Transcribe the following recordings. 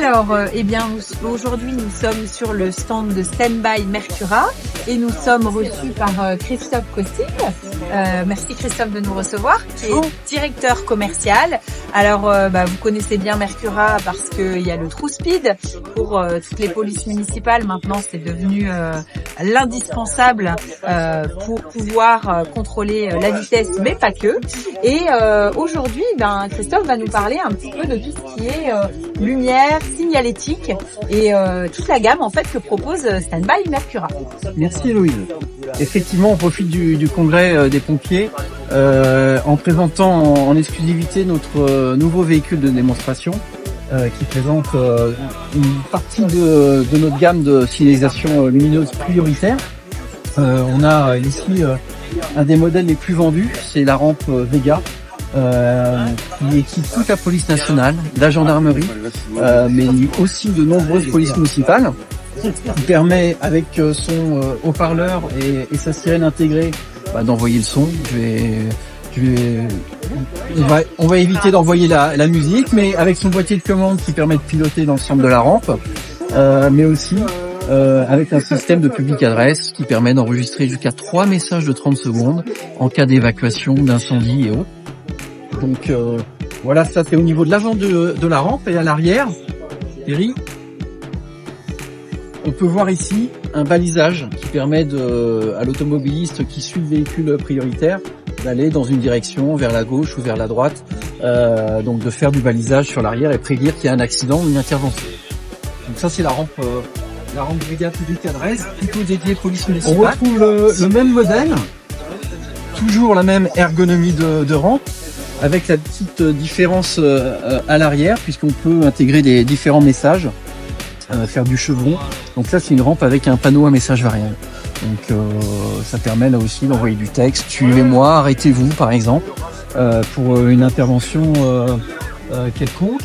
Alors, eh bien, aujourd'hui, nous sommes sur le stand de Standby Mercura et nous sommes reçus par Christophe Costil. Merci Christophe de nous recevoir, qui est directeur commercial. Alors, vous connaissez bien Mercura parce qu'il y a le True Speed pour toutes les polices municipales. Maintenant, c'est devenu l'indispensable pour pouvoir contrôler la vitesse, mais pas que. Et aujourd'hui, Christophe va nous parler un petit peu de tout ce qui est lumière, signalétique et toute la gamme en fait que propose Standby Mercura. Merci Héloïse. Effectivement, on profite du congrès des pompiers en présentant en exclusivité notre nouveau véhicule de démonstration qui présente une partie de notre gamme de signalisation lumineuse prioritaire. On a ici un des modèles les plus vendus, c'est la rampe Vega. Qui équipe toute la police nationale, la gendarmerie, mais aussi de nombreuses polices municipales, qui permet avec son haut-parleur et sa sirène intégrée d'envoyer le son. On va éviter d'envoyer la musique, mais avec son boîtier de commande qui permet de piloter l'ensemble de la rampe, mais aussi avec un système de public adresse qui permet d'enregistrer jusqu'à 3 messages de 30 secondes en cas d'évacuation, d'incendie et autres. Donc voilà, ça c'est au niveau de l'avant de la rampe. Et à l'arrière, Thierry, on peut voir ici un balisage qui permet à l'automobiliste qui suit le véhicule prioritaire d'aller dans une direction, vers la gauche ou vers la droite, donc de faire du balisage sur l'arrière et prédire qu'il y a un accident ou une intervention. Donc ça c'est la rampe brigade public adresse, plutôt dédiée police municipale. On retrouve le même modèle, toujours la même ergonomie de rampe, avec la petite différence à l'arrière, puisqu'on peut intégrer des différents messages, faire du chevron. Donc ça, c'est une rampe avec un panneau à message variable. Donc ça permet là aussi d'envoyer du texte. Suivez-moi, arrêtez-vous, par exemple, pour une intervention quelconque.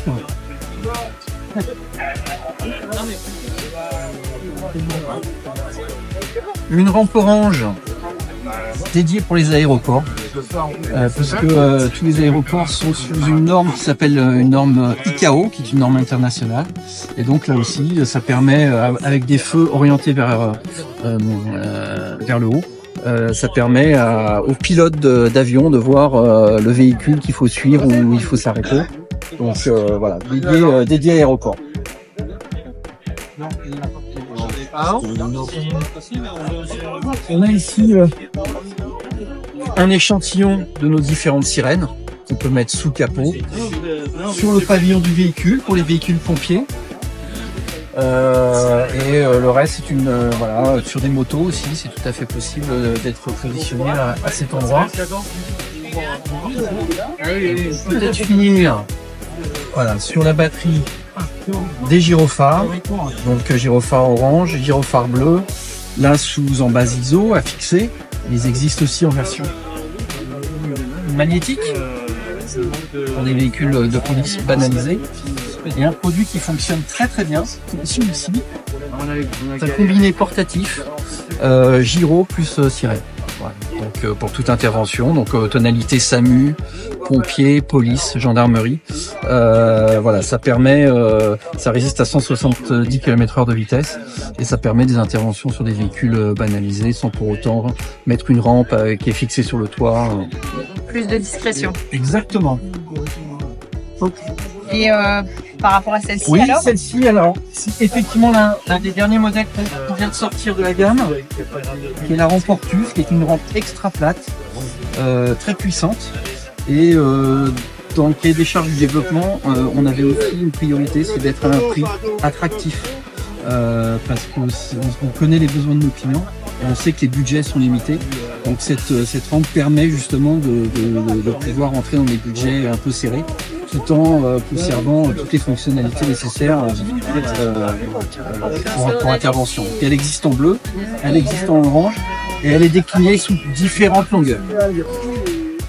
Une rampe orange dédiée pour les aéroports, parce que tous les aéroports sont sous une norme qui s'appelle une norme ICAO, qui est une norme internationale. Et donc là aussi, ça permet, avec des feux orientés vers le haut, ça permet aux pilotes d'avion de voir le véhicule qu'il faut suivre ou il faut s'arrêter. Donc voilà, dédié à aéroport. On a ici un échantillon de nos différentes sirènes qu'on peut mettre sous capot, sur le pavillon du véhicule pour les véhicules pompiers. Le reste c'est sur des motos aussi, c'est tout à fait possible d'être positionné à cet endroit. Peut-être finir sur la batterie des gyrophares, donc gyrophare orange, gyrophare bleu, là sous en base ISO à fixer. Ils existent aussi en version magnétique pour des véhicules de police banalisés. Et un produit qui fonctionne très très bien, c'est ici. C'est un combiné portatif, gyro plus sirène. Voilà. Donc pour toute intervention, donc tonalité SAMU, pompiers, police, gendarmerie. Ça permet, ça résiste à 170 km/h de vitesse et ça permet des interventions sur des véhicules banalisés sans pour autant mettre une rampe qui est fixée sur le toit. Plus de discrétion. Exactement. Et par rapport à celle-ci, oui, celle-ci, alors, c'est effectivement l'un des derniers modèles qui vient de sortir de la gamme, qui est la rampe Ortus, qui est une rampe extra plate, très puissante. Et dans le cahier des charges du développement, on avait aussi une priorité, c'est d'être à un prix attractif. Parce qu'on connaît les besoins de nos clients et on sait que les budgets sont limités. Donc cette rampe permet justement de pouvoir entrer dans des budgets un peu serrés, tout en conservant toutes les fonctionnalités nécessaires pour intervention. Et elle existe en bleu, elle existe en orange et elle est déclinée sous différentes longueurs.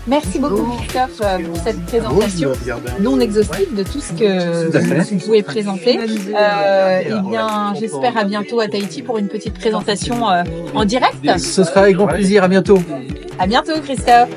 Merci beaucoup Christophe pour cette présentation non exhaustive de tout ce que vous pouvez présenter. J'espère à bientôt à Tahiti pour une petite présentation en direct. Ce sera avec grand plaisir, à bientôt. À bientôt Christophe.